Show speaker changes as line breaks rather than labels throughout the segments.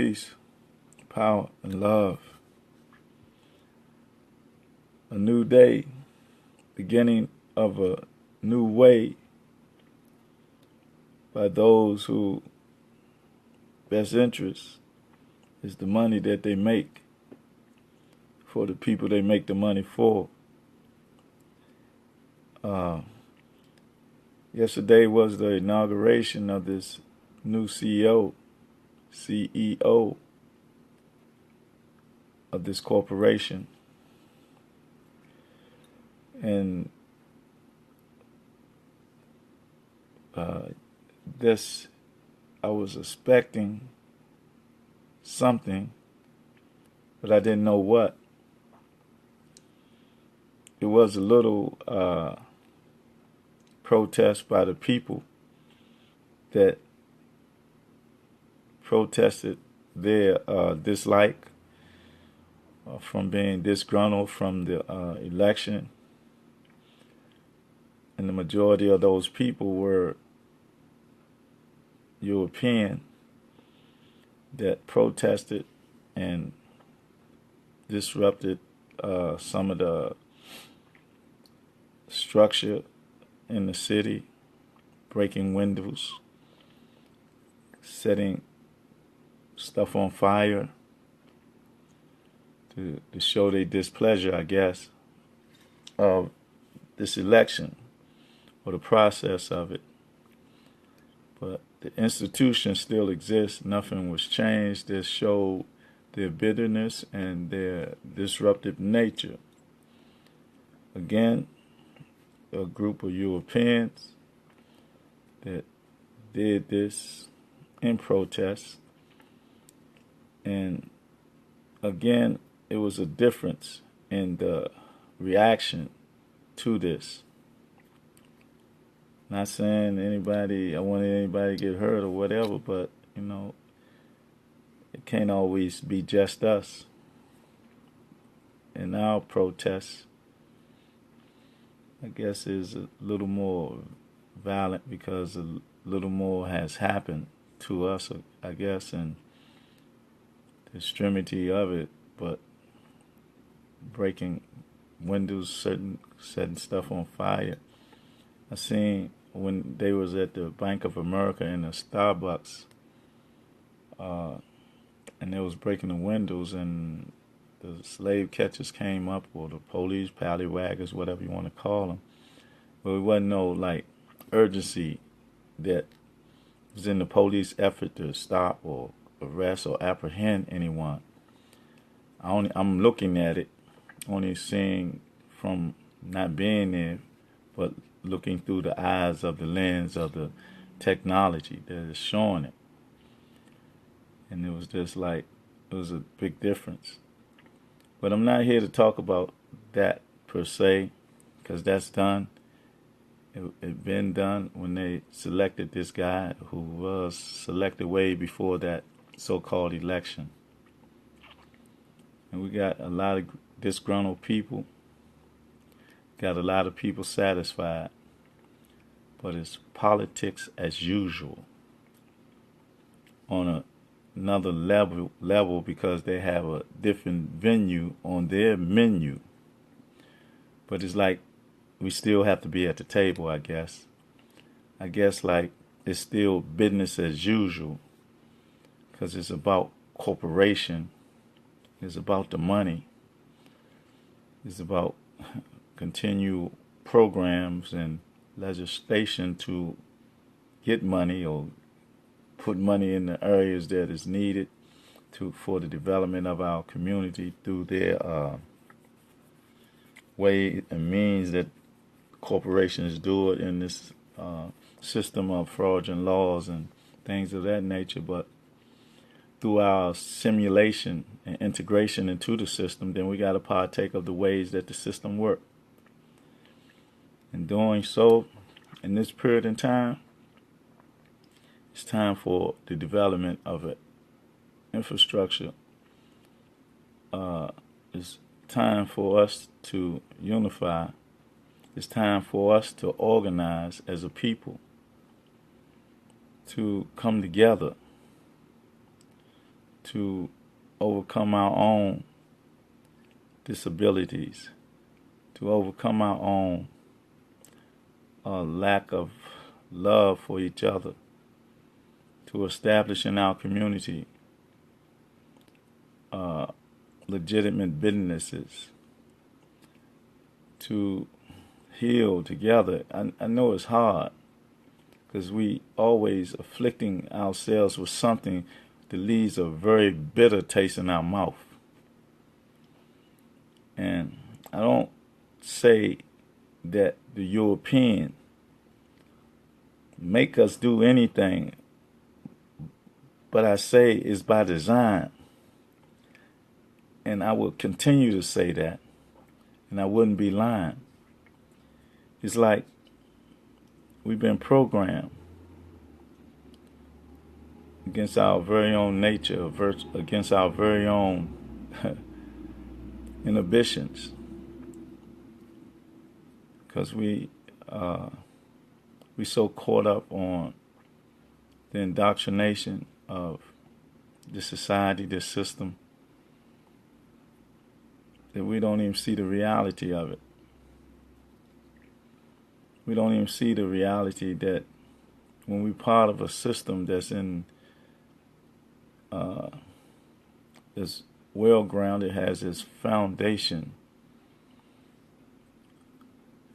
peace, power, and love. A new day, beginning of a new way by those who best interest is the money that they make for the people they make the money for. Yesterday was the inauguration of this new CEO of this corporation. And this, I was expecting something, but I didn't know what. It was a little protest by the people that protested their dislike from being disgruntled from the election. And the majority of those people were European that protested and disrupted some of the structure in the city, breaking windows, setting stuff on fire to show their displeasure, I guess, of this election or the process of it. But the institution still exists. Nothing was changed. This showed their bitterness and their disruptive nature. Again, a group of Europeans that did this in protest. And again, it was a difference in the reaction to this. Not saying I wanted anybody to get hurt or whatever, but, it can't always be just us. And our protests, I guess, is a little more violent because a little more has happened to us, I guess, and the extremity of it, but breaking windows, setting stuff on fire. I seen when they was at the Bank of America in the Starbucks, and they was breaking the windows, and the slave catchers came up, or the police, pallywaggers, whatever you want to call them. But it wasn't no urgency that was in the police effort to stop or arrest or apprehend anyone. I'm looking at it, only seeing from not being there, but looking through the eyes of the lens of the technology that is showing it. And it was just it was a big difference. But I'm not here to talk about that per se, because that's done. It been done when they selected this guy who was selected way before that so-called election. And we got a lot of disgruntled people, got a lot of people satisfied, but it's politics as usual on another level because they have a different venue on their menu. But it's we still have to be at the table, I guess. I guess it's still business as usual because it's about corporation. It's about the money. It's about continual programs and legislation to get money or put money in the areas that is needed for the development of our community through their way and means that corporations do it in this system of fraudulent laws and things of that nature. But through our simulation and integration into the system, then we got to partake of the ways that the system works. In doing so, in this period in time, it's time for the development of an infrastructure. It's time for us to unify. It's time for us to organize as a people, to come together, to overcome our own disabilities, to overcome our own lack of love for each other, to establish in our community legitimate businesses, to heal together. I know it's hard because we always afflicting ourselves with something that leaves a very bitter taste in our mouth. And I don't say that the European make us do anything, but I say it's by design. And I will continue to say that, and I wouldn't be lying. It's like we've been programmed against our very own nature, against our very own inhibitions, because we so caught up on the indoctrination of this society, this system, that we don't even see the reality of it. We don't even see the reality that when we're part of a system that's that's well grounded, has its foundation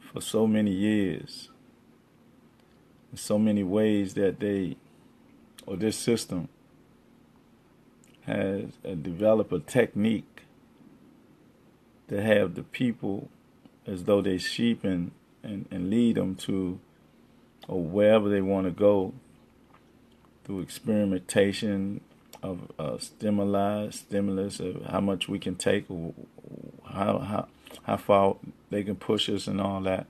for so many years, in so many ways that this system has developed a technique to have the people as though they're sheep and lead them to or wherever they want to go through experimentation of stimulus of how much we can take, or how far they can push us and all that.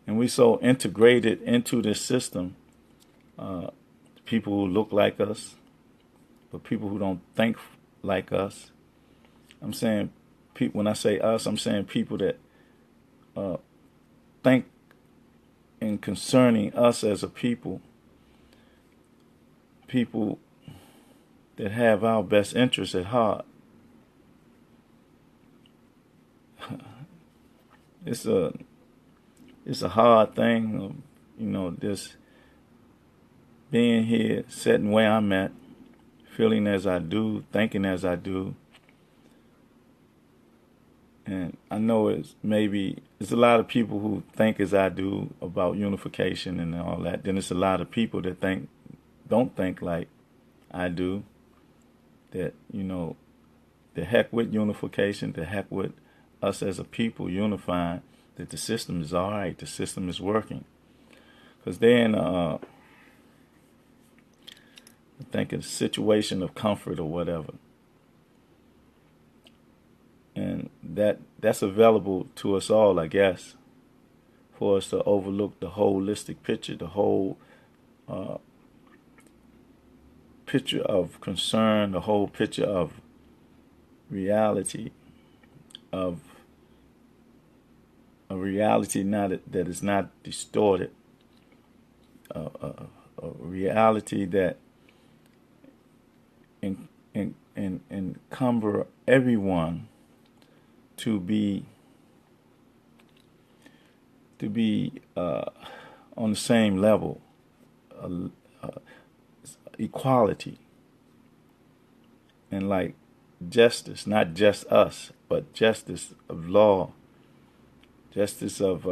And we so integrated into this system, people who look like us, but people who don't think like us. I'm saying people. When I say us, I'm saying people that think in concerning us as a people that have our best interests at heart. It's a hard thing, just being here, sitting where I'm at, feeling as I do, thinking as I do. And I know it's a lot of people who think as I do about unification and all that. Then it's a lot of people that don't think like I do. That, the heck with unification, the heck with us as a people unifying, that the system is all right, the system is working. Because they're in I think a situation of comfort or whatever. And that's available to us all, I guess, for us to overlook the holistic picture, the whole picture of concern, the whole picture of reality, of a reality that is not distorted, a reality that encumber everyone to be on the same level, equality, and like justice, not just us, but justice of law, justice of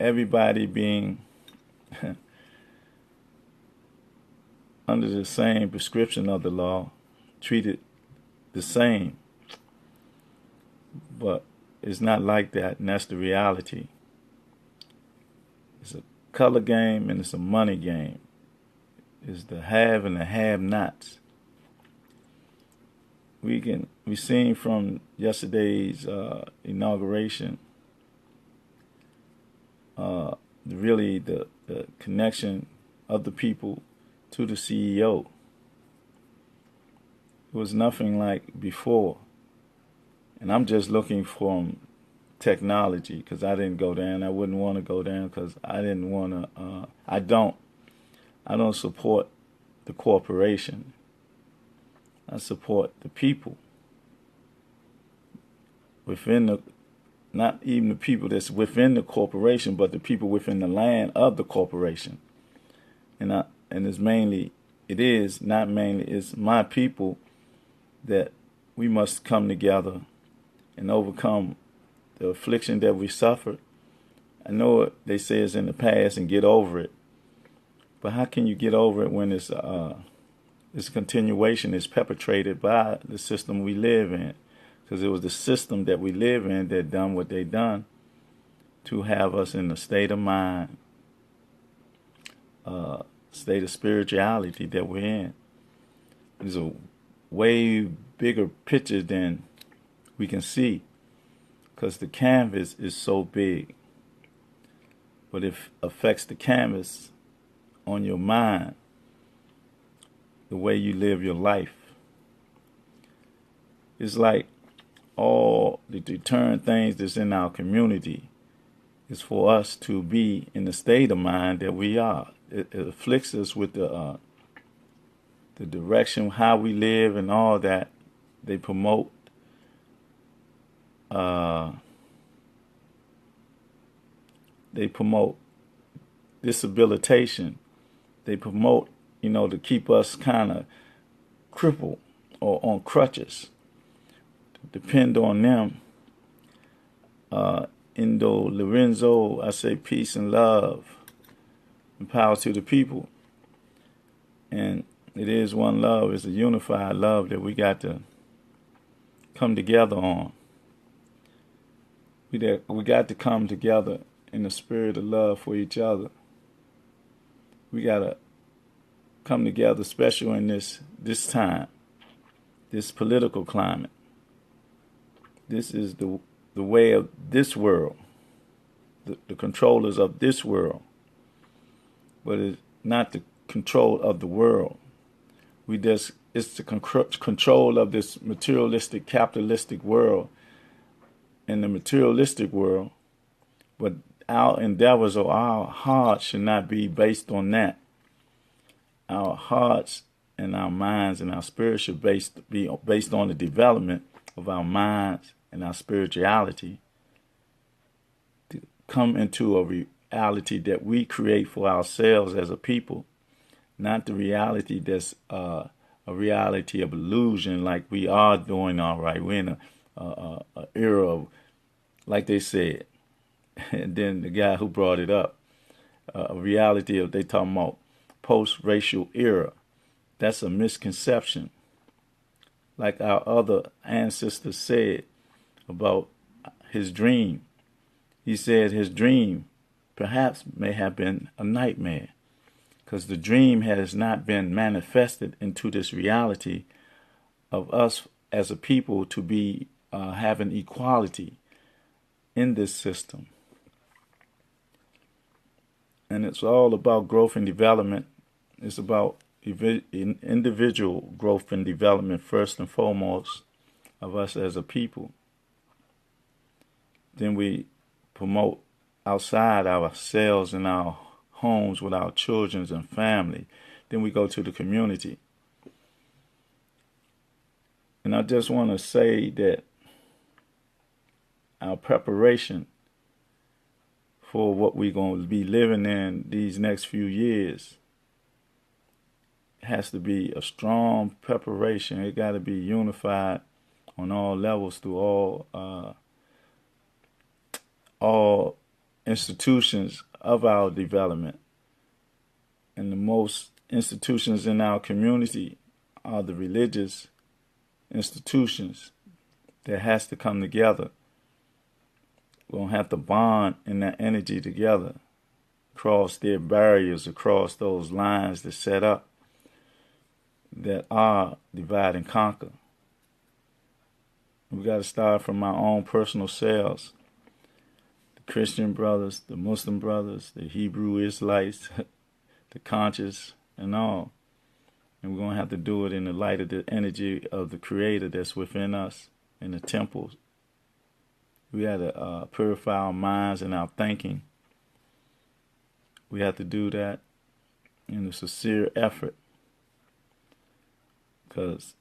everybody being under the same prescription of the law, treated the same. But it's not like that, and that's the reality. It's a color game and it's a money game. It's the have and the have-nots. We seen from yesterday's inauguration really the connection of the people to the CEO. It was nothing like before. And I'm just looking from technology, because I didn't go down. I wouldn't want to go down because I didn't want to. I don't support the corporation. I support the people within the, not even the people that's within the corporation, but the people within the land of the corporation. And it's mainly, it is not mainly, it's my people that we must come together and overcome the affliction that we suffered. I know they say it's in the past and get over it, but how can you get over it when it's continuation is perpetrated by the system we live in? Because it was the system that we live in that done what they done to have us in a state of mind, state of spirituality that we're in. There's a way bigger picture than we can see, because the canvas is so big, but it affects the canvas on your mind, the way you live your life. It's like all the deterrent things that's in our community is for us to be in the state of mind that we are. It afflicts us with the direction, how we live, and all that. They promote disabilitation. They promote, to keep us kind of crippled or on crutches. Depend on them. Indo Lorenzo, I say peace and love and power to the people. And it is one love. It's a unified love that we got to come together on. We got to come together in the spirit of love for each other. We got to come together, special in this time, this political climate. This is the way of this world, the controllers of this world. But it's not the control of the world. It's the control of this materialistic, capitalistic world and the materialistic world. But our endeavors or our hearts should not be based on that. Our hearts and our minds and our spirit should be based on the development of our minds and our spirituality to come into a reality that we create for ourselves as a people, not the reality that's a reality of illusion like we are doing all right. We're in a era of, like they said, and then the guy who brought it up, a reality of, they talking about post-racial era. That's a misconception. Like our other ancestors said about his dream. He said his dream perhaps may have been a nightmare, because the dream has not been manifested into this reality of us as a people to be having equality in this system. And it's all about growth and development. It's about individual growth and development first and foremost of us as a people. Then we promote outside ourselves in our homes with our children and family. Then we go to the community. And I just want to say that our preparation for what we're going to be living in these next few years has to be a strong preparation. It got to be unified on all levels through all institutions of our development. And the most institutions in our community are the religious institutions that has to come together. We're going to have to bond in that energy together, cross their barriers, across those lines that set up that are divide and conquer. We got to start from our own personal selves. The Christian brothers, the Muslim brothers, the Hebrew Israelites, the conscious and all. And we're going to have to do it in the light of the energy of the Creator that's within us in the temples. We have to purify our minds and our thinking. We have to do that in a sincere effort because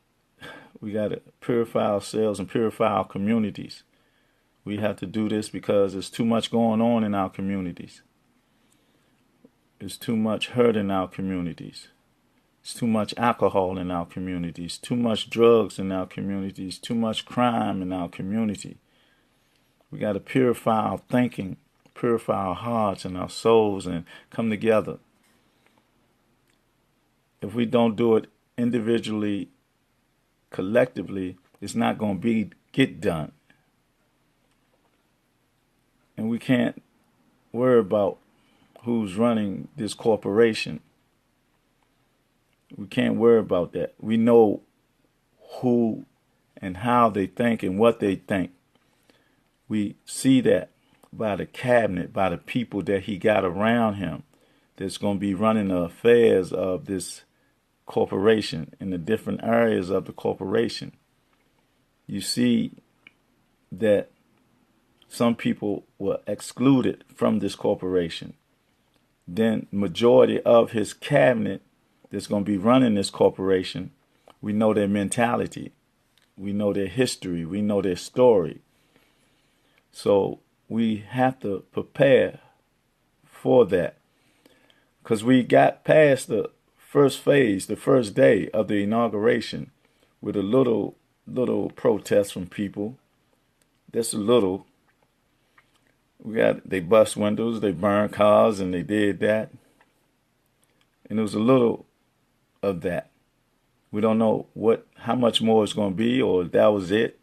we got to purify ourselves and purify our communities. We have to do this because there's too much going on in our communities. There's too much hurt in our communities. There's too much alcohol in our communities, too much drugs in our communities, too much crime in our community. We got to purify our thinking, purify our hearts and our souls, and come together. If we don't do it individually, collectively, it's not going to get done. And we can't worry about who's running this corporation. We can't worry about that. We know who and how they think and what they think. We see that by the cabinet, by the people that he got around him that's going to be running the affairs of this corporation in the different areas of the corporation. You see that some people were excluded from this corporation. Then majority of his cabinet that's going to be running this corporation, we know their mentality, we know their history, we know their story. So we have to prepare for that, because we got past the first phase, the first day of the inauguration, with a little protest from people. That's a little. They bust windows, they burned cars, and they did that. And it was a little of that. We don't know how much more it's going to be, or if that was it.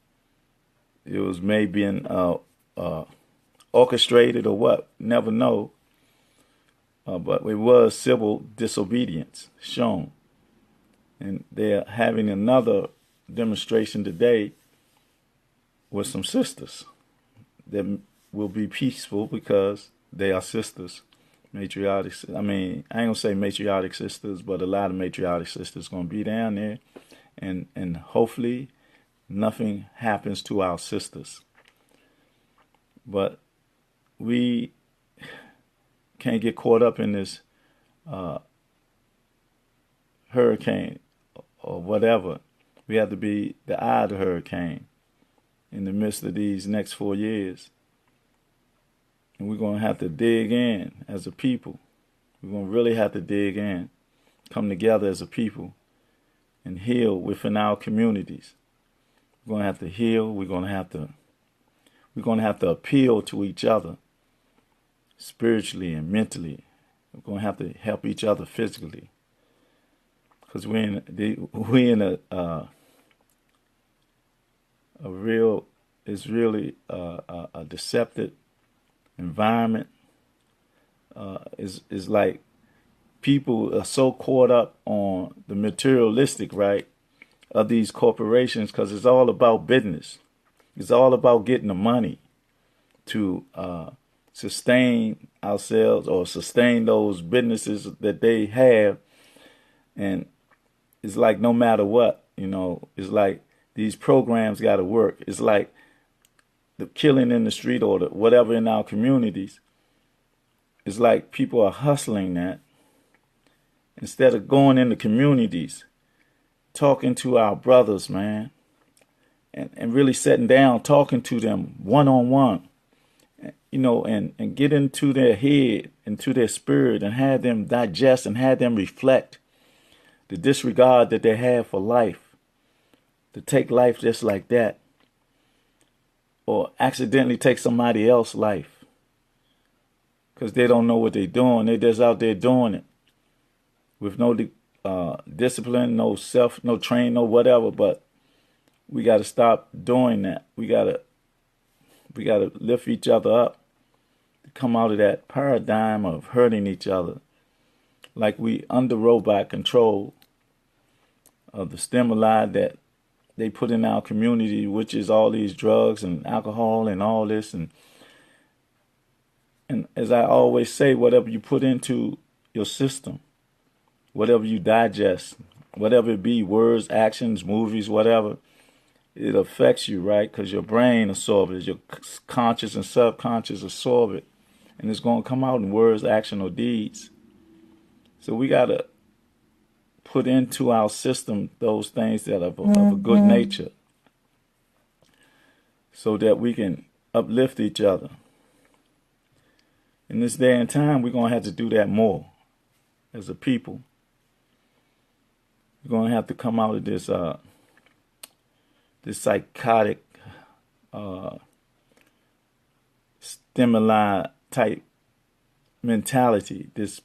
It was maybe orchestrated or what. Never know. But it was civil disobedience shown. And they're having another demonstration today with some sisters that will be peaceful because they are sisters. Matriarchic, I ain't gonna say matriarchic sisters, but a lot of matriarchic sisters gonna be down there, and hopefully nothing happens to our sisters. But we can't get caught up in this hurricane or whatever. We have to be the eye of the hurricane in the midst of these next 4 years. And we're going to have to dig in as a people. We're going to really have to dig in, come together as a people, and heal within our communities. We're going to have to heal. We're going to have to appeal to each other spiritually and mentally. We're going to have to help each other physically, because we're in a deceptive environment. Is like people are so caught up on the materialistic, right, of these corporations, because it's all about business. It's all about getting the money to sustain ourselves or sustain those businesses that they have. And it's like no matter what, it's like these programs got to work. It's like the killing in the street or whatever in our communities. It's like people are hustling that instead of going in the communities, talking to our brothers, man, and really sitting down, talking to them one-on-one, and get into their head, into their spirit, and have them digest and have them reflect the disregard that they have for life, to take life just like that, or accidentally take somebody else's life because they don't know what they're doing. They're just out there doing it with no discipline, no self, no train, no whatever. But we got to stop doing that. We got to lift each other up to come out of that paradigm of hurting each other, like we under robot control of the stimuli that they put in our community, which is all these drugs and alcohol and all this. And as I always say, whatever you put into your system, whatever you digest, whatever it be, words, actions, movies, whatever, it affects you, right? Because your brain absorbs it, your conscious and subconscious absorb it, and it's going to come out in words, action, or deeds. So we got to put into our system those things that are of a good nature, so that we can uplift each other. In this day and time, we're going to have to do that more as a people. We're going to have to come out of this this psychotic stimuli type mentality, this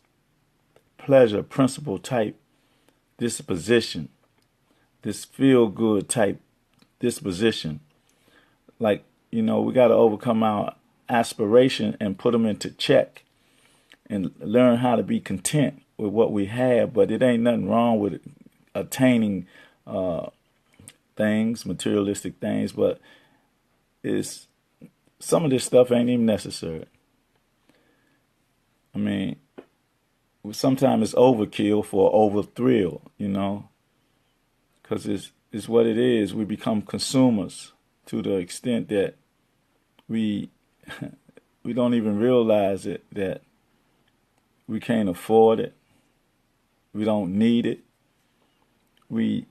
pleasure principle type disposition, this feel good type disposition. Like, we got to overcome our aspiration and put them into check and learn how to be content with what we have. But it ain't nothing wrong with attaining things, materialistic things, but some of this stuff ain't even necessary. I mean, sometimes it's overkill for over thrill, because it's what it is. We become consumers to the extent that we don't even realize it, that we can't afford it. We don't need it. We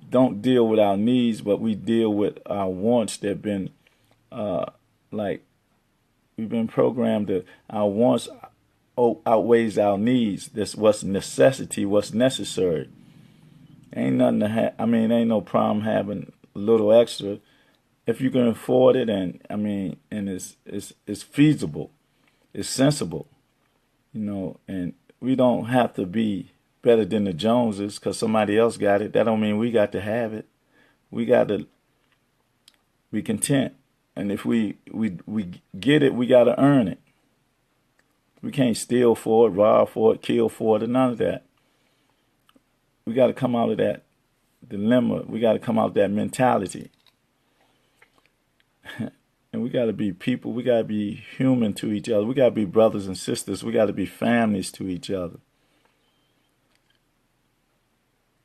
don't deal with our needs, but we deal with our wants that have been we've been programmed that our wants outweighs our needs. That's what's necessity, what's necessary. Ain't nothing to have. I mean, ain't no problem having a little extra if you can afford it, and it's feasible, it's sensible, and we don't have to be better than the Joneses because somebody else got it. That don't mean we got to have it. We got to be content, and if we get it, we got to earn it. We can't steal for it, rob for it, kill for it, or none of that. We got to come out of that dilemma. We got to come out of that mentality. And we got to be people. We got to be human to each other. We got to be brothers and sisters. We got to be families to each other.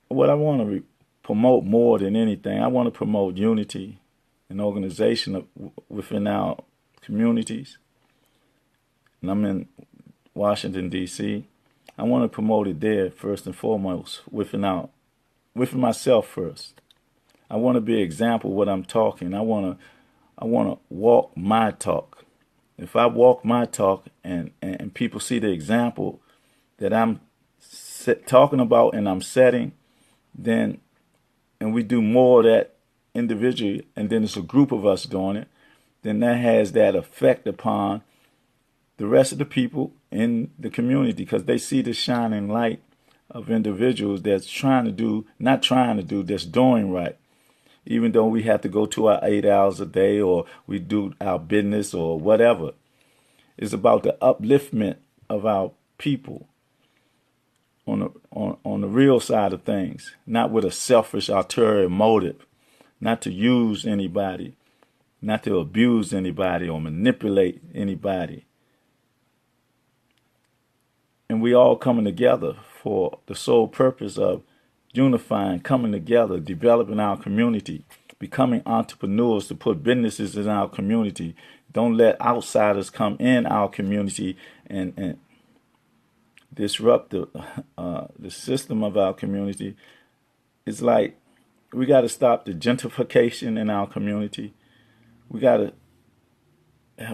What I want to promote more than anything, I want to promote unity and organization within our communities. And I'm in Washington, D.C. I want to promote it there first and foremost, within myself first. I want to be an example of what I'm talking. I want to walk my talk. If I walk my talk and people see the example that I'm talking about and I'm setting, then, and we do more of that individually, and then it's a group of us doing it, then that has that effect upon the rest of the people in the community, because they see the shining light of individuals that's that's doing right. Even though we have to go to our 8 hours a day, or we do our business or whatever. It's about the upliftment of our people on the real side of things, not with a selfish, ulterior motive, not to use anybody, not to abuse anybody or manipulate anybody. And we all coming together for the sole purpose of unifying, coming together, developing our community, becoming entrepreneurs to put businesses in our community. Don't let outsiders come in our community and disrupt the system of our community. It's like we got to stop the gentrification in our community. We got to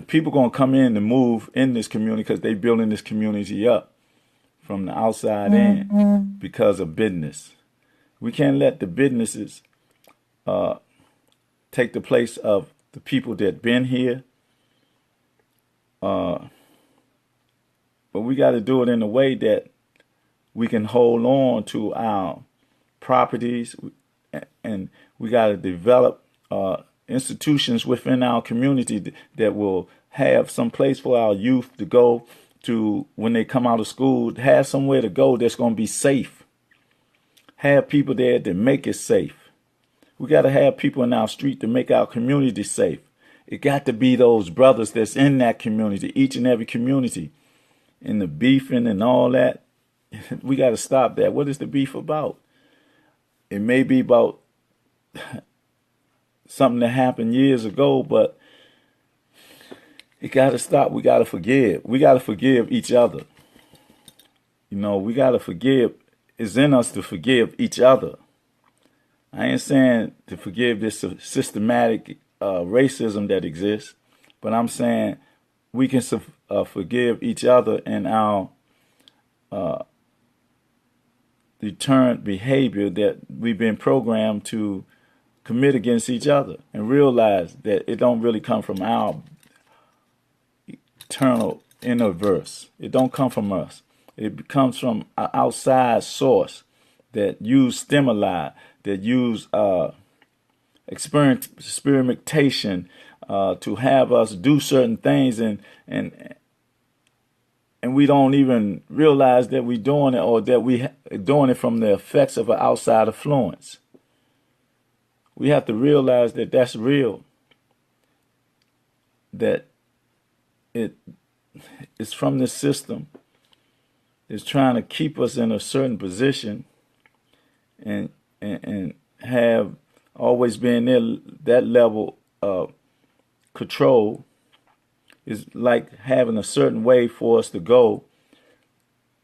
people going to come in and move in this community because they building this community up from the outside in because of business. We can't let the businesses take the place of the people that been here. But we got to do it in a way that we can hold on to our properties, and we got to develop institutions within our community that will have some place for our youth to go to when they come out of school, have somewhere to go that's going to be safe. Have people there that make it safe. We got to have people in our street to make our community safe. It got to be those brothers that's in that community, each and every community. And the beefing and all that, we got to stop that. What is the beef about? It may be about something that happened years ago, but it got to stop. We got to forgive. We got to forgive each other. We got to forgive it's in us to forgive each other. I ain't saying to forgive this systematic racism that exists, but I'm saying we can forgive each other in our deterrent behavior that we've been programmed to commit against each other, and realize that it don't really come from our eternal inner verse. It don't come from us. It comes from an outside source that use stimuli, that use experimentation to have us do certain things, and we don't even realize that we're doing it, or that we doing it from the effects of an outside influence. We have to realize that that's real, that it's from this system. It's trying to keep us in a certain position, and have always been there. That level of control is like having a certain way for us to go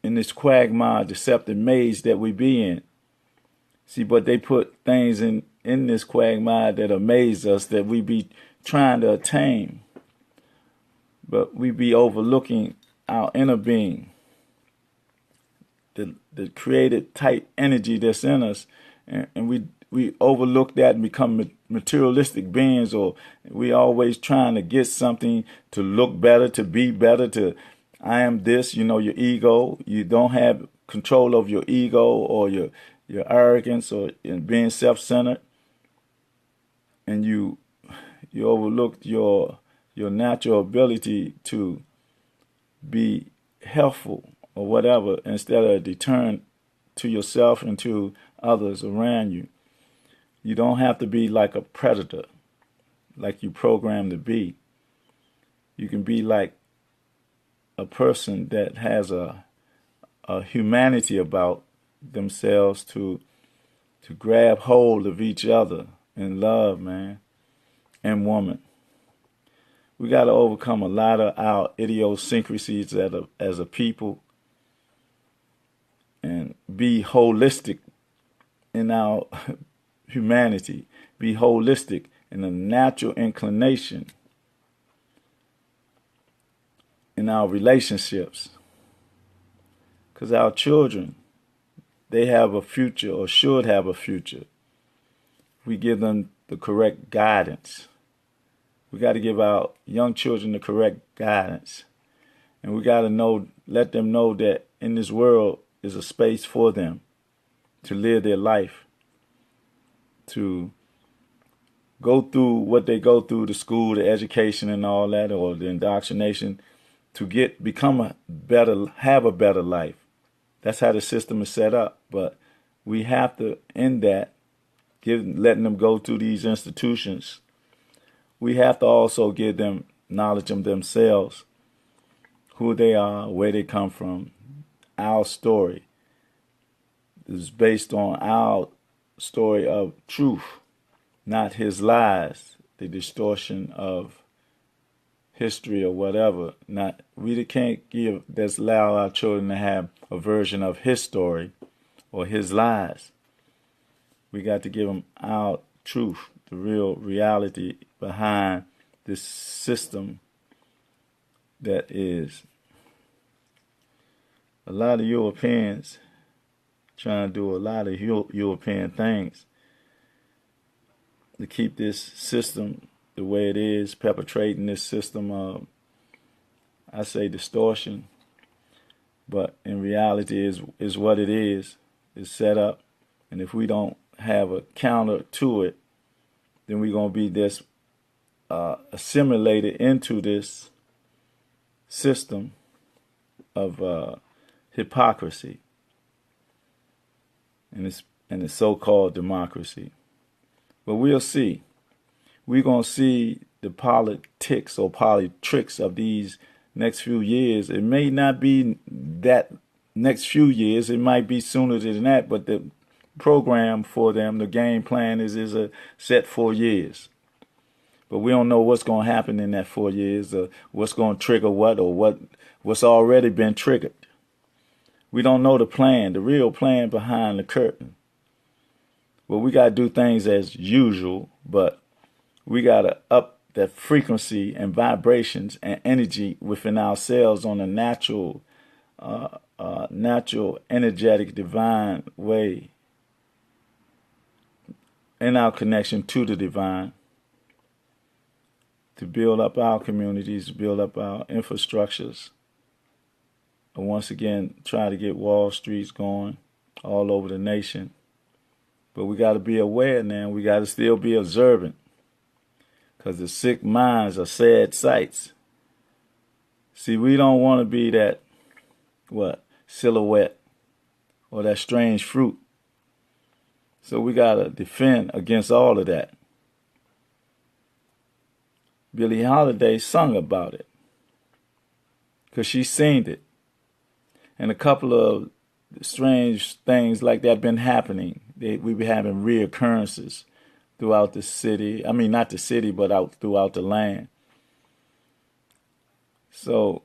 in this quagmire, deceptive maze that we be in. See, but they put things in this quagmire that amaze us, that we be trying to attain, but we be overlooking our inner being, the created type energy that's in us, and we overlook that and become materialistic beings, or we always trying to get something to look better, to be better, to I am this, your ego. You don't have control of your ego, or your arrogance, or being self-centered, and you overlooked your natural ability to be helpful or whatever, instead of deterrent to yourself and to others around you. You don't have to be like a predator, like you programmed to be. You can be like a person that has a humanity about themselves, to grab hold of each other in love, man, and woman. We got to overcome a lot of our idiosyncrasies as a people, and be holistic in our humanity, be holistic in the natural inclination in our relationships. Because our children, they have a future, or should have a future. We give them the correct guidance. We got to give our young children the correct guidance. And we got to let them know that in this world is a space for them to live their life, to go through what they go through, the school, the education and all that, or the indoctrination, to have a better life. That's how the system is set up. But we have to end that, letting them go to these institutions. We have to also give them knowledge of themselves, who they are, where they come from. Our story is based on our story of truth, not his lies, the distortion of history or whatever. We can't allow our children to have a version of his story or his lies. We got to give them our truth, the real reality behind this system that is a lot of Europeans trying to do a lot of European things to keep this system the way it is, perpetrating this system of, I say, distortion, but in reality is what it is set up. And if we don't have a counter to it, then we're going to be this assimilated into this system of hypocrisy and its so-called democracy. But we'll see. We're going to see the politics or tricks of these next few years. It may not be that next few years. It might be sooner than that. But the program for them, the game plan is a set 4 years. But we don't know what's going to happen in that 4 years, or what's going to trigger what, or what's already been triggered. We don't know the plan, the real plan behind the curtain. Well, we got to do things as usual, but we got to up that frequency and vibrations and energy within ourselves on a natural, energetic, divine way in our connection to the divine, to build up our communities, to build up our infrastructures. And once again, try to get Wall Streets going all over the nation. But we got to be aware now. We got to still be observant, because the sick minds are sad sights. See, we don't want to be that, silhouette or that strange fruit. So we got to defend against all of that. Billie Holiday sung about it, because she seen it. And a couple of strange things like that been happening. We be having reoccurrences throughout the city. I mean, not the city, but out throughout the land. So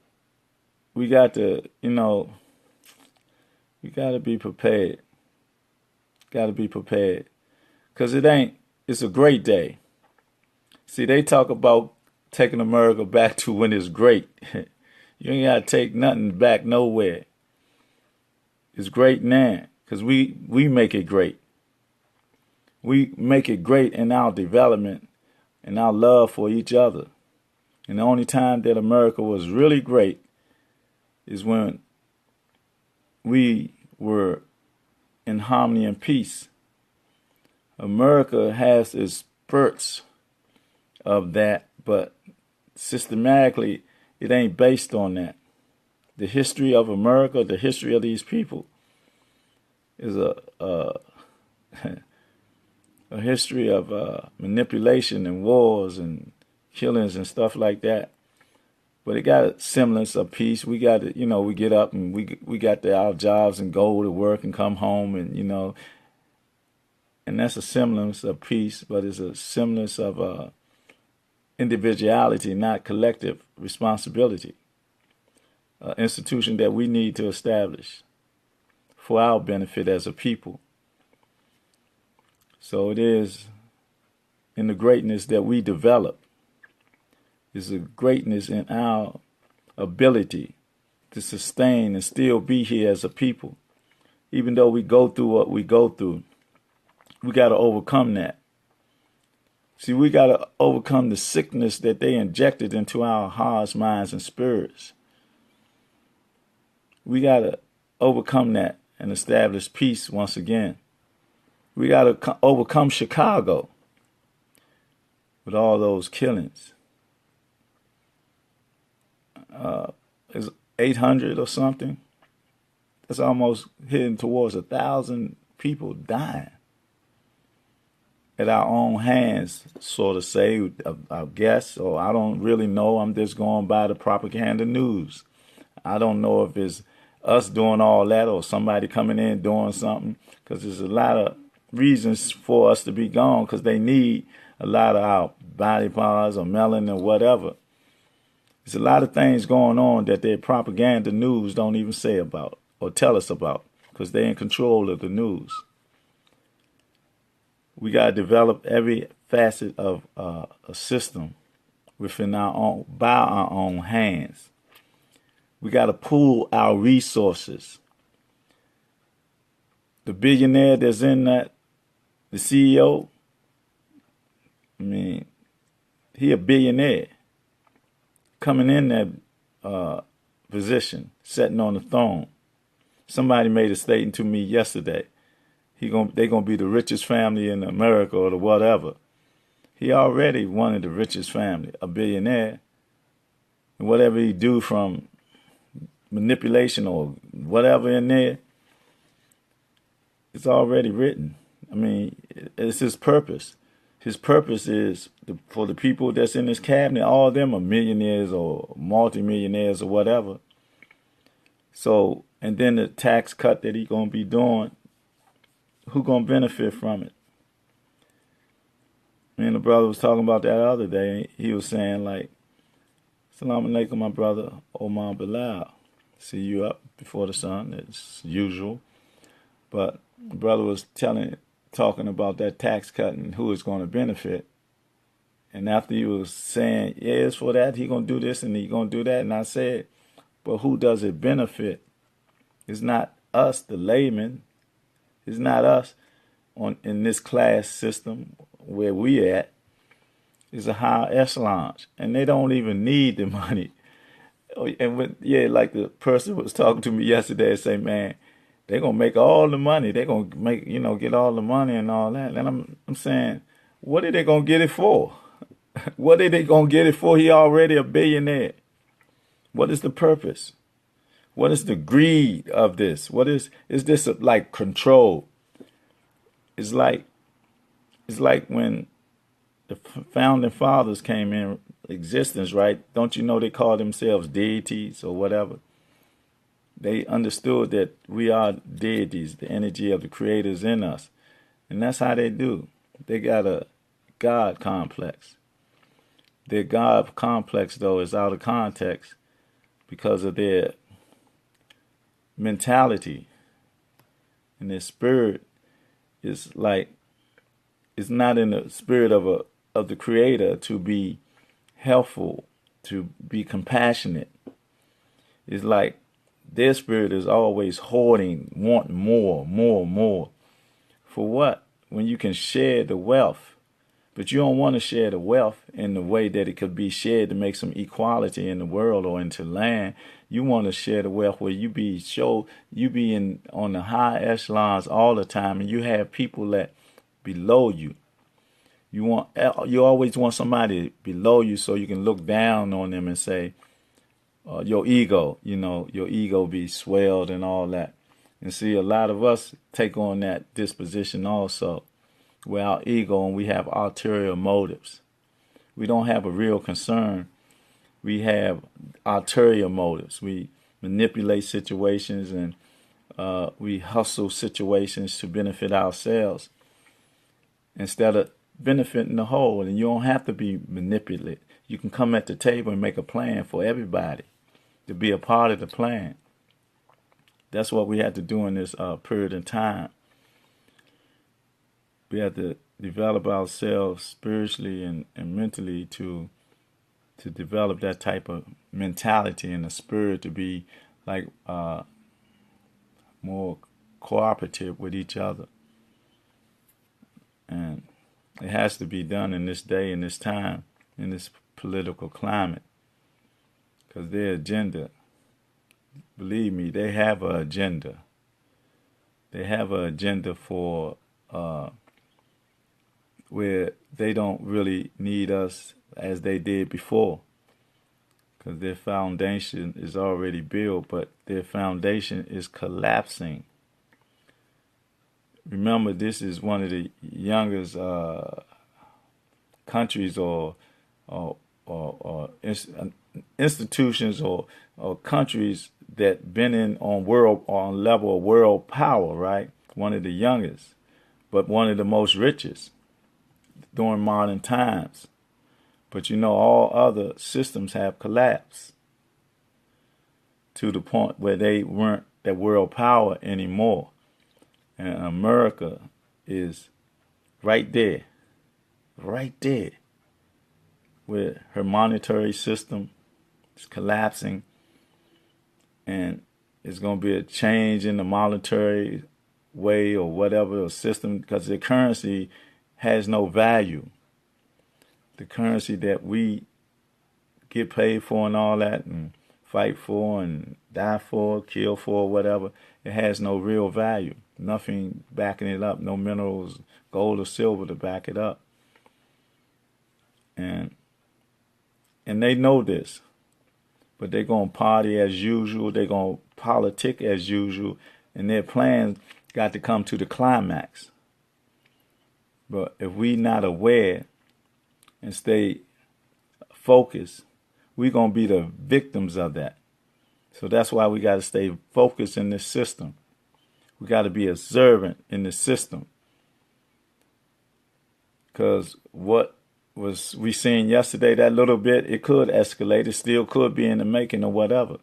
we got to, we got to be prepared. Got to be prepared. Because it's a great day. See, they talk about taking America back to when it's great. You ain't got to take nothing back nowhere. It's great now, because we make it great. We make it great in our development and our love for each other. And the only time that America was really great is when we were in harmony and peace. America has its spurts of that, but systematically it ain't based on that. The history of America, the history of these people, is a history of manipulation and wars and killings and stuff like that. But it got a semblance of peace. We got to, we get up and we got our jobs and go to work and come home and, and that's a semblance of peace, but it's a semblance of individuality, not collective responsibility. Institution that we need to establish for our benefit as a people. So it is in the greatness that we develop. It's a greatness in our ability to sustain and still be here as a people. Even though we go through what we go through, we got to overcome that. See, we got to overcome the sickness that they injected into our hearts, minds, and spirits. We got to overcome that and establish peace once again. We got to overcome Chicago with all those killings. It's 800 or something. That's almost heading towards 1,000 people dying at our own hands, sort of say, I guess, or I don't really know. I'm just going by the propaganda news. I don't know if it's us doing all that or somebody coming in doing something, because there's a lot of reasons for us to be gone, because they need a lot of our body parts or melanin or whatever. There's a lot of things going on that their propaganda news don't even say about or tell us about, because they're in control of the news. We got to develop every facet of a system within by our own hands. We got to pool our resources. The billionaire that's in that, the CEO, he a billionaire coming in that position, sitting on the throne. Somebody made a statement to me yesterday. They're gonna be the richest family in America or the whatever. He already one of the richest family, a billionaire. And whatever he do from manipulation or whatever in there, it's already written. It's his purpose. His purpose is for the people that's in his cabinet. All of them are millionaires or multimillionaires or whatever. So, and then the tax cut that he's gonna be doing, who gonna benefit from it? Me and the brother was talking about that other day. He was saying like, "Salam alaikum, my brother Humam Abdulmalik." See you up before the sun, as usual. But brother was talking about that tax cut and who it's going to benefit. And after he was saying, yeah, it's for that, he going to do this and he going to do that. And I said, but who does it benefit? It's not us, the layman. It's not us in this class system where we at. It's a high echelon. And they don't even need the money. And like the person was talking to me yesterday and say, man, they're going to make all the money. They're going to make, get all the money and all that. And I'm saying, what are they going to get it for? What are they going to get it for? He already a billionaire. What is the purpose? What is the greed of this? Is this like control? It's like when the founding fathers came in existence, right? Don't you know they call themselves deities or whatever? They understood that we are deities, the energy of the creator is in us. And that's how they do. They got a God complex. Their God complex, though, is out of context because of their mentality. And their spirit is like, it's not in the spirit of the creator to be helpful, to be compassionate. It's like their spirit is always hoarding, wanting more. For what? When you can share the wealth. But you don't want to share the wealth in the way that it could be shared to make some equality in the world or into land. You want to share the wealth where you be on the high echelons all the time, and you have people that below you. You always want somebody below you so you can look down on them and say, your ego, your ego be swelled and all that. And see, a lot of us take on that disposition also. We're our ego and we have ulterior motives. We don't have a real concern. We have ulterior motives. We manipulate situations and we hustle situations to benefit ourselves instead of benefiting the whole. And you don't have to be manipulated. You can come at the table and make a plan for everybody to be a part of the plan. That's what we have to do in this period of time. We have to develop ourselves spiritually and mentally to develop that type of mentality and the spirit to be like more cooperative with each other. And it has to be done in this day, in this time, in this political climate. Because their agenda, believe me, they have an agenda. They have an agenda for where they don't really need us as they did before, because their foundation is already built, but their foundation is collapsing. Remember, this is one of the youngest countries or institutions or countries that been on level of world power, right? One of the youngest, but one of the most richest during modern times. But all other systems have collapsed to the point where they weren't that world power anymore. And America is right there, where her monetary system is collapsing, and it's going to be a change in the monetary way or whatever or system, because the currency has no value. The currency that we get paid for and all that and fight for and die for, kill for, whatever, it has no real value. Nothing backing it up, no minerals, gold or silver to back it up. And they know this, but they're going to party as usual. They're going to politic as usual, and their plans got to come to the climax. But if we not aware and stay focused, we're going to be the victims of that. So that's why we got to stay focused in this system. We got to be observant in the system. Because what was we seeing yesterday, that little bit, it could escalate. It still could be in the making or whatever.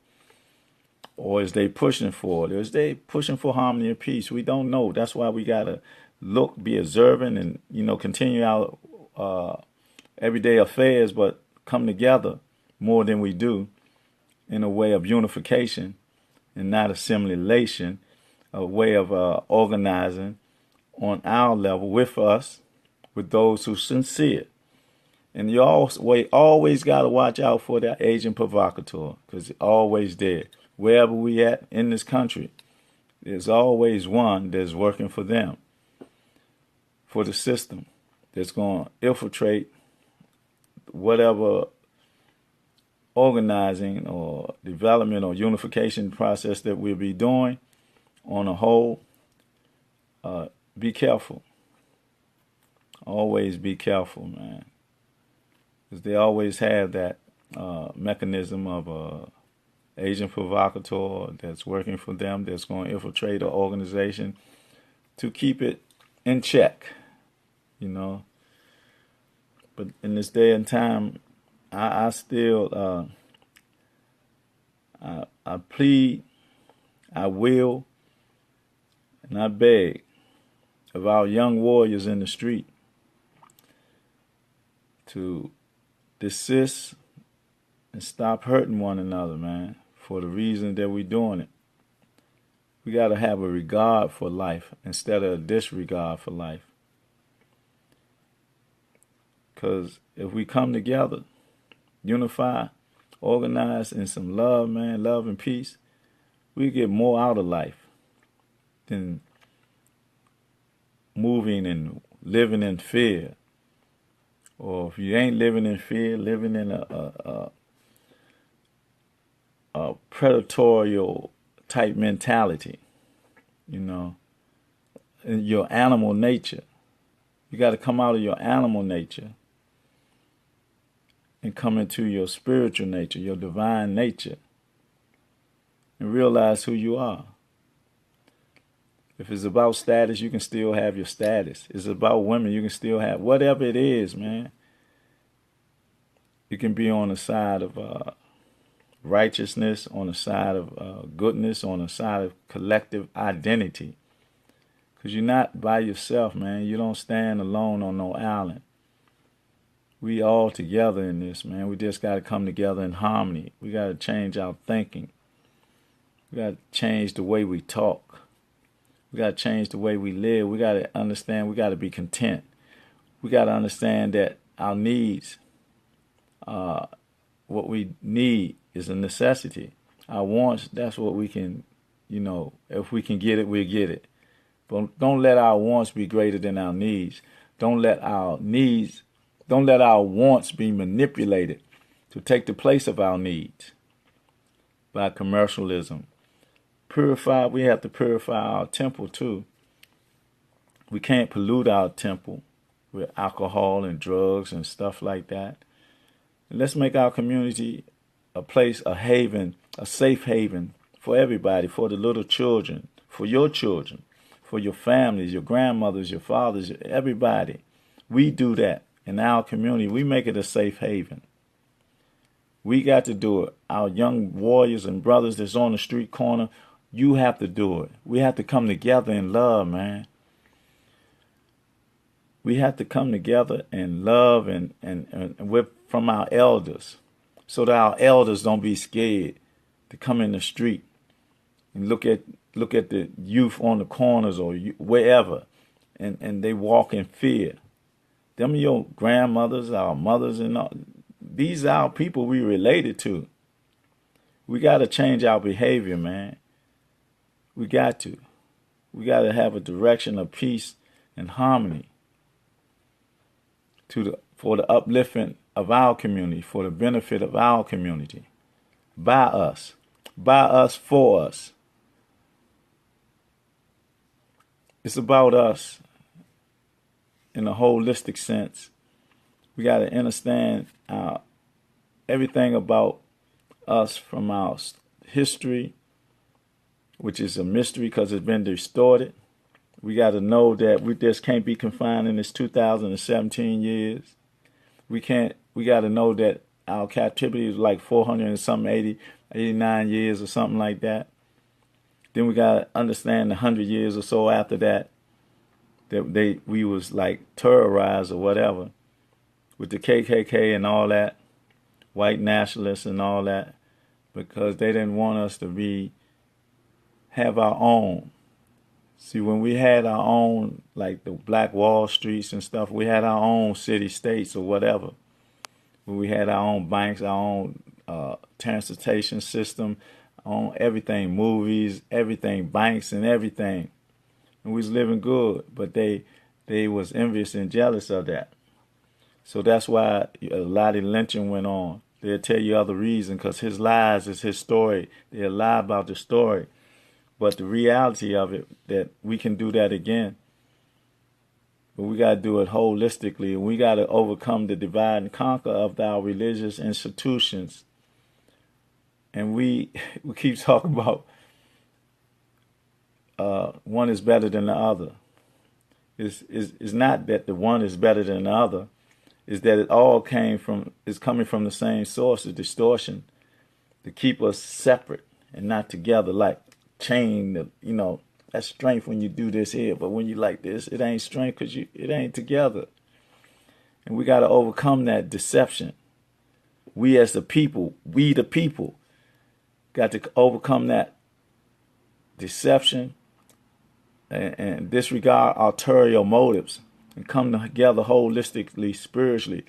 Or is they pushing for it? Or is they pushing for harmony and peace? We don't know. That's why we got to look, be observant, and, continue our everyday affairs, but come together more than we do in a way of unification and not assimilation, a way of organizing on our level with us, with those who sincere. And you always got to watch out for that agent provocateur, because it's always there. Wherever we at in this country, there's always one that's working for them, for the system, that's going to infiltrate whatever organizing or development or unification process that we'll be doing on a whole. Be careful. Always be careful, man. Because they always have that mechanism of agent provocateur that's working for them, that's going to infiltrate an organization to keep it in check, But in this day and time, I still, I plead, I will, and I beg of our young warriors in the street to desist and stop hurting one another, man, for the reason that we're doing it. We got to have a regard for life instead of a disregard for life. Because if we come together, unify, organize in some love, man, love and peace, we get more out of life than moving and living in fear. Or if you ain't living in fear, living in a predatorial type mentality, in your animal nature. You got to come out of your animal nature and come into your spiritual nature, your divine nature, and realize who you are. If it's about status, you can still have your status. If it's about women, you can still have whatever it is, man. You can be on the side of righteousness, on the side of goodness, on the side of collective identity. Because you're not by yourself, man. You don't stand alone on no island. We all together in this, man. We just got to come together in harmony. We got to change our thinking. We got to change the way we talk. We got to change the way we live. We got to understand we got to be content. We got to understand that our needs, what we need is a necessity. Our wants, that's what we can, if we can get it, we'll get it. But don't let our wants be greater than our needs. Don't let our wants be manipulated to take the place of our needs by commercialism. We have to purify our temple too. We can't pollute our temple with alcohol and drugs and stuff like that. And let's make our community a place, a haven, a safe haven for everybody, for the little children, for your families, your grandmothers, your fathers, everybody. We do that in our community. We make it a safe haven. We got to do it. Our young warriors and brothers that's on the street corner, you have to do it. We have to come together in love, man. We have to come together in love and from our elders, so that our elders don't be scared to come in the street and look at the youth on the corners or wherever, and they walk in fear. Them are your grandmothers, our mothers, and all. These are our people we related to. We got to change our behavior, man. We got to. We got to have a direction of peace and harmony for the upliftment of our community, for the benefit of our community. By us, for us. It's about us in a holistic sense. We got to understand everything about us from our history, which is a mystery because it's been distorted. We got to know that we just can't be confined in this 2017 years. We got to know that our captivity was like 400 and something, 89 years or something like that. Then we got to understand the 100 years or so after that, that we was like terrorized or whatever with the KKK and all that, white nationalists and all that, because they didn't want us to have our own. See, when we had our own, like the Black Wall Streets and stuff, we had our own city states or whatever. When we had our own banks, our own transportation system, on everything, movies, everything, banks and everything. And we was living good, but they was envious and jealous of that. So that's why a lot of lynching went on. They'll tell you other reason, because his lies is his story. They'll lie about the story. But the reality of it, that we can do that again. But we got to do it holistically. And we got to overcome the divide and conquer of our religious institutions. And we keep talking about one is better than the other. It's not that the one is better than the other. It's that it all is coming from the same source, the distortion, to keep us separate and not together, like chain, that's strength when you do this here, but when you like this, it ain't strength because it ain't together. And we got to overcome that deception. We as the people, got to overcome that deception and disregard ulterior motives and come together holistically, spiritually,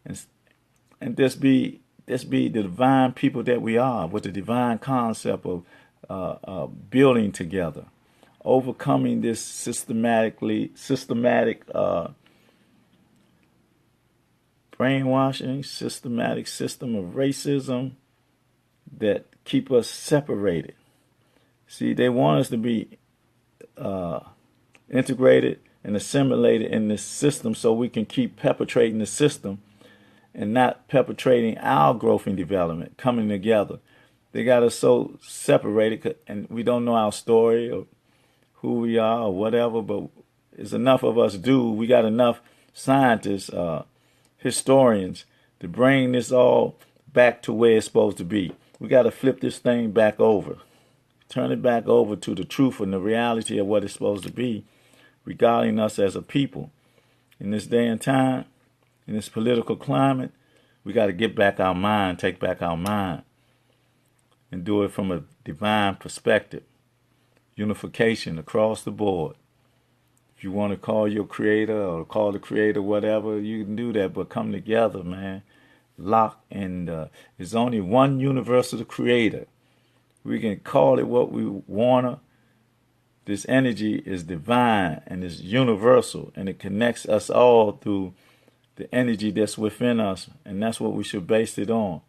and just be the divine people that we are, with the divine concept of building together, overcoming this systematic brainwashing, systematic system of racism that keep us separated. See, they want us to be integrated and assimilated in this system so we can keep perpetrating the system and not perpetrating our growth and development, coming together. They got us so separated, and we don't know our story or who we are or whatever, but it's enough of us do. We got enough scientists, historians, to bring this all back to where it's supposed to be. We got to flip this thing back over, turn it back over to the truth and the reality of what it's supposed to be regarding us as a people. In this day and time, in this political climate, we got to get back our mind, take back our mind, and do it from a divine perspective. Unification across the board. If you want to call your creator or call the creator whatever, you can do that, but come together, man. Lock and there's only one universal creator. We can call it what we wanna. This energy is divine and is universal, and it connects us all through the energy that's within us, and that's what we should base it on.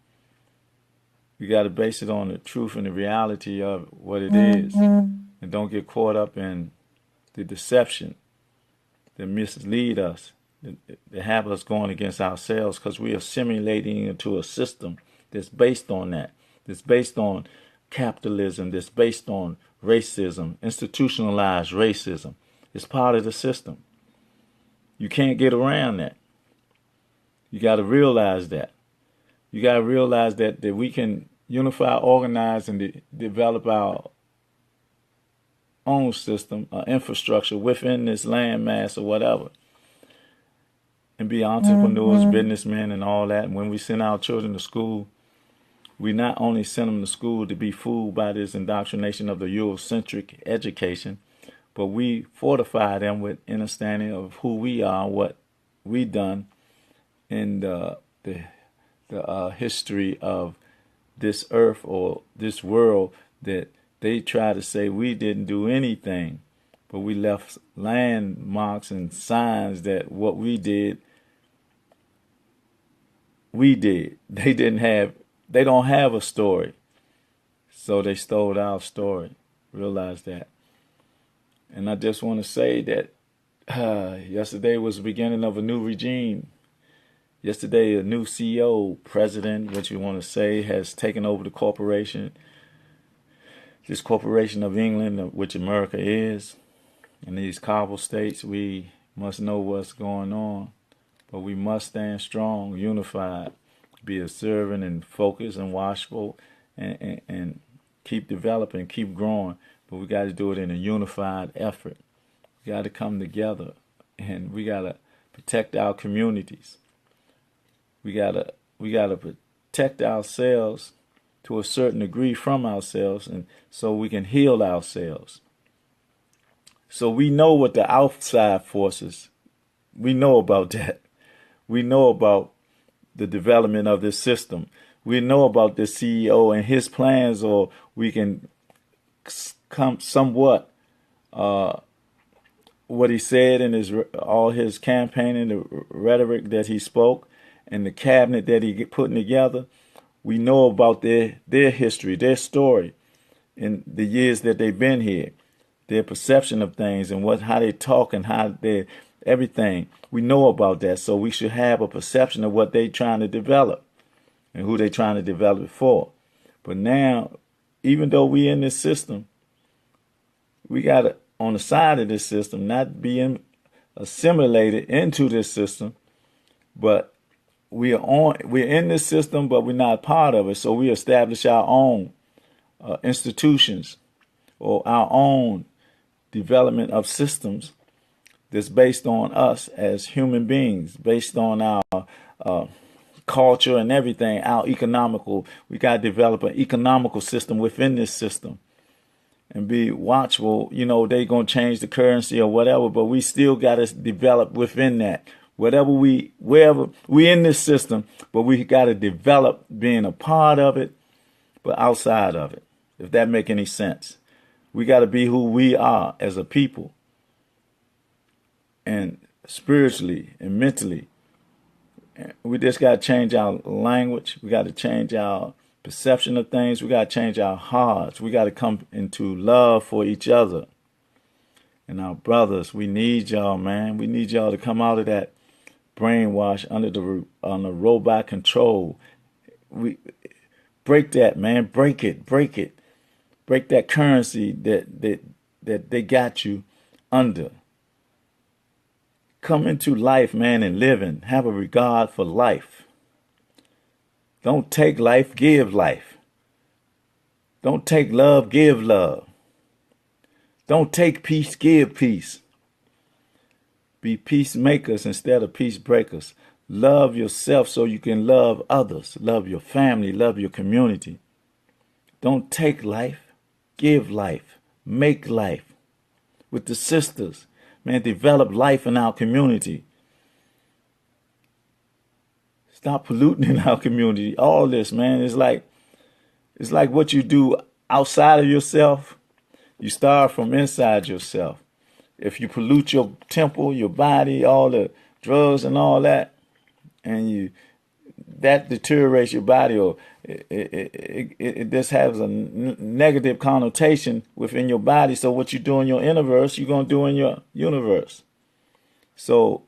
We got to base it on the truth and the reality of what it is, and don't get caught up in the deception that mislead us, that have us going against ourselves, because we are assimilating into a system that's based on that, that's based on capitalism, that's based on racism, institutionalized racism. It's part of the system. You can't get around that. You got to realize that. You got to realize that we can unify, organize, and develop our own system, infrastructure within this landmass or whatever, and be entrepreneurs, businessmen, and all that. And when we send our children to school, we not only send them to school to be fooled by this indoctrination of the Eurocentric education, but we fortify them with understanding of who we are, what we done in the history of this earth or this world, that they try to say we didn't do anything, but we left landmarks and signs that what we did. They don't have a story. So they stole our story. Realize that. And I just want to say that yesterday was the beginning of a new regime. Yesterday, a new CEO, president, what you want to say, has taken over the corporation. This corporation of England, which America is. In these cobble states, we must know what's going on. But we must stand strong, unified, be observant and focused and watchful, and keep developing, keep growing. But we got to do it in a unified effort. We got to come together, and we got to protect our communities. We gotta protect ourselves to a certain degree from ourselves, and so we can heal ourselves. So we know what the outside forces, we know about that. We know about the development of this system. We know about the CEO and his plans, or we can come somewhat what he said in all his campaigning, the rhetoric that he spoke, and the cabinet that he putting together. We know about their history, their story, in the years that they've been here, their perception of things, and how they talk and how they everything. We know about that, so we should have a perception of what they're trying to develop and who they're trying to develop it for. But now, even though we in this system, we got to, on the side of this system, not being assimilated into this system, but we're in this system, but we're not part of it. So we establish our own institutions or our own development of systems that's based on us as human beings, based on our culture and everything, our economical. We got to develop an economical system within this system and be watchful. You know, they're going to change the currency or whatever, but we still got to develop within that. Wherever we in this system, but we got to develop being a part of it, but outside of it, if that make any sense. We got to be who we are as a people, and spiritually and mentally. We just got to change our language. We got to change our perception of things. We got to change our hearts. We got to come into love for each other and our brothers. We need y'all, man. We need y'all to come out of that brainwash under the robot control. We break that, man. Break it. Break that currency that they got you under. Come into life, man, and living. Have a regard for life. Don't take life, give life. Don't take love, give love. Don't take peace, give peace. Be peacemakers instead of peace breakers. Love yourself so you can love others. Love your family. Love your community. Don't take life. Give life. Make life. With the sisters. Man, develop life in our community. Stop polluting in our community. All this, man, it's like what you do outside of yourself. You start from inside yourself. If you pollute your temple, your body, all the drugs and all that, and that deteriorates your body, or it just has a negative connotation within your body. So what you do in your universe, you're going to do in your universe. So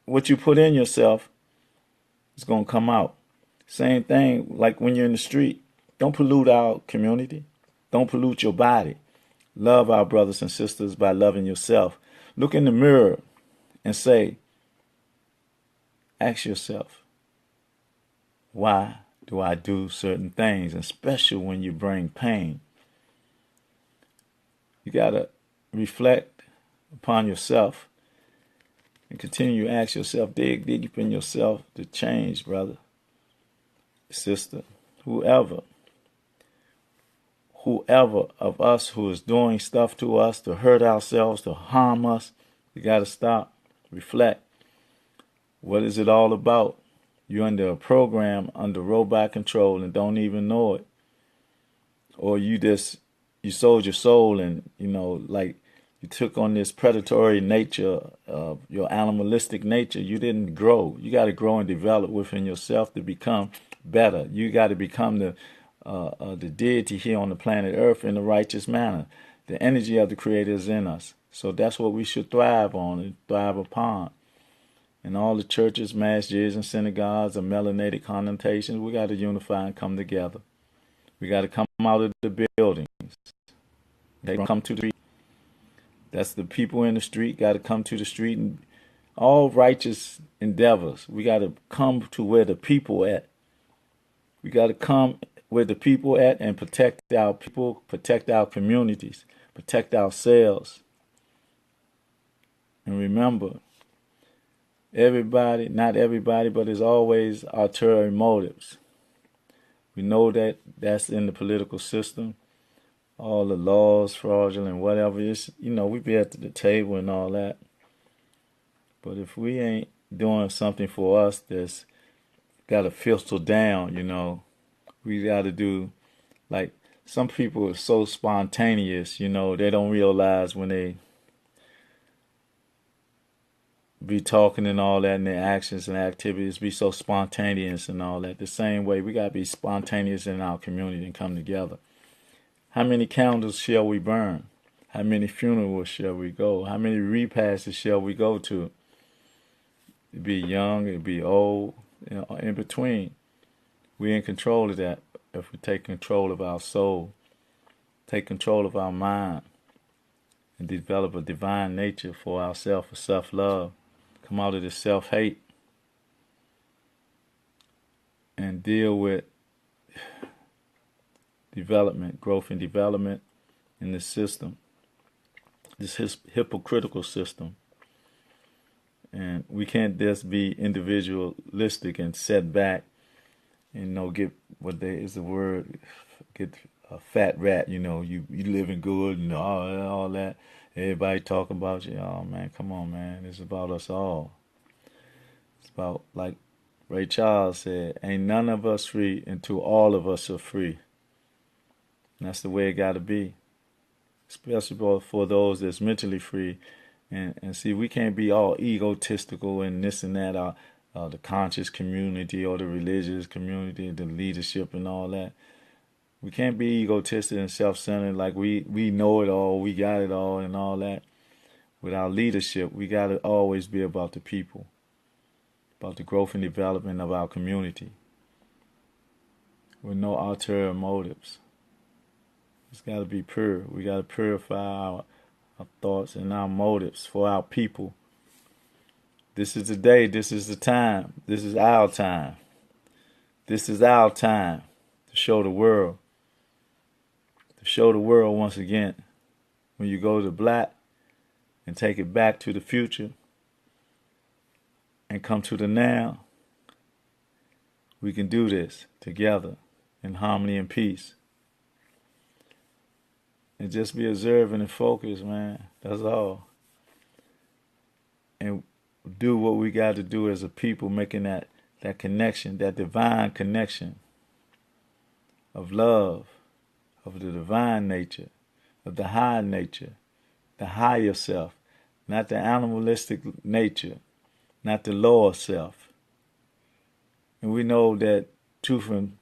what you put in yourself is going to come out. Same thing like when you're in the street. Don't pollute our community. Don't pollute your body. Love our brothers and sisters by loving yourself. Look in the mirror and ask yourself, why do I do certain things? And especially when you bring pain. You got to reflect upon yourself and continue to ask yourself, dig deep in yourself to change, brother, sister, whoever of us who is doing stuff to us, to hurt ourselves, to harm us, you got to stop, reflect. What is it all about? You're under a program, under robot control, and don't even know it. Or you sold your soul, and, like you took on this predatory nature of your animalistic nature. You didn't grow. You got to grow and develop within yourself to become better. You got to become the deity here on the planet Earth in a righteous manner. The energy of the Creator is in us. So that's what we should thrive on and thrive upon. And all the churches, masjids, and synagogues are melanated connotations. We got to unify and come together. We got to come out of the buildings. They come to the street. That's the people in the street. Got to come to the street, and all righteous endeavors. We got to come to where the people at. We got to come where the people at and protect our people, protect our communities, protect ourselves. And remember, everybody, not everybody, but there's always ulterior motives. We know that that's in the political system. All the laws, fraudulent, whatever. It's, we be at the table and all that. But if we ain't doing something for us that's got to filter down, we got to do, like, some people are so spontaneous, they don't realize when they be talking and all that, and their actions and activities be so spontaneous and all that. The same way, we got to be spontaneous in our community and come together. How many candles shall we burn? How many funerals shall we go? How many repasts shall we go to? It'd be young, it'd be old, in between. We're in control of that if we take control of our soul, take control of our mind, and develop a divine nature for ourselves, for self-love. Come out of this self-hate and deal with development, growth and development in this system, this hypocritical system. And we can't just be individualistic and set back and get get a fat rat, you living good and all that. Everybody talking about you. Oh man, come on, man. It's about us all. It's about, like Ray Charles said, ain't none of us free until all of us are free. And that's the way it got to be, especially for those that's mentally free. And see, we can't be all egotistical and this and that, the conscious community or the religious community, the leadership and all that. We can't be egotistic and self-centered like we know it all, we got it all and all that. With our leadership, we got to always be about the people, about the growth and development of our community with no ulterior motives. It's got to be pure. We got to purify our thoughts and our motives for our people. This is the day. This is the time. This is our time. This is our time to show the world. To show the world once again, when you go to black and take it back to the future and come to the now, we can do this together in harmony and peace. And just be observant and focused, man. That's all. And do what we got to do as a people, making that connection, that divine connection of love, of the divine nature, of the high nature, the higher self, not the animalistic nature, not the lower self. And we know that truth and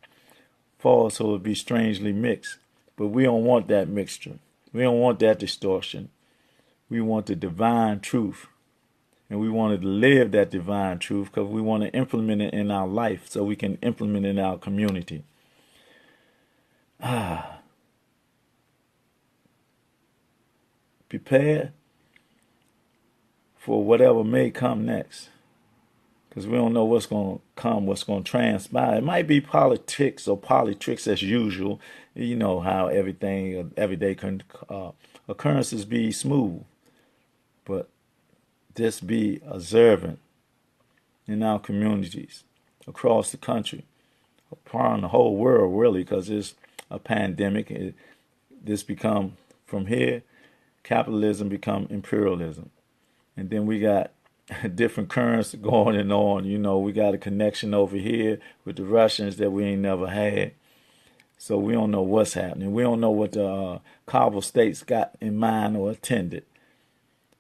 falsehood would be strangely mixed. But we don't want that mixture. We don't want that distortion. We want the divine truth. And we wanted to live that divine truth because we want to implement it in our life so we can implement it in our community. Prepare for whatever may come next. Because we don't know what's going to come, what's going to transpire. It might be politics or politricks as usual. You know how everyday occurrences be smooth. But just be observant in our communities, across the country, around the whole world, really, because it's a pandemic. This become, from here, capitalism become imperialism. And then we got different currents going and on. We got a connection over here with the Russians that we ain't never had. So we don't know what's happening. We don't know what the Kabul states got in mind or intended.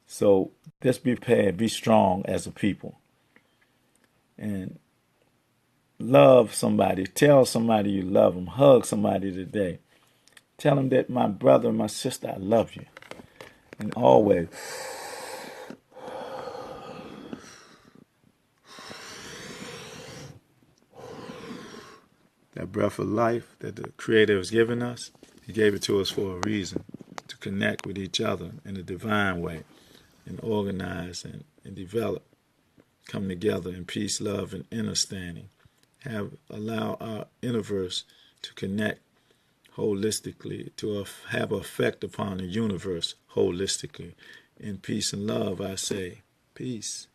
So just be prepared, be strong as a people. And love somebody. Tell somebody you love them. Hug somebody today. Tell them that my brother and my sister, I love you. And always. That breath of life that the Creator has given us, He gave it to us for a reason, to connect with each other in a divine way and organize and develop, come together in peace, love, and understanding allow our universe to connect holistically, to have effect upon the universe holistically. In peace and love, I say, peace,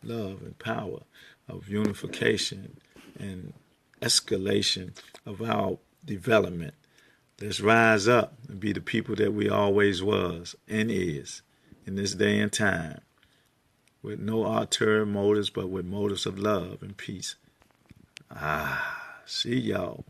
love, and power of unification and escalation of our development. Let's rise up and be the people that we always was and is in this day and time, with no ulterior motives, but with motives of love and peace. See y'all.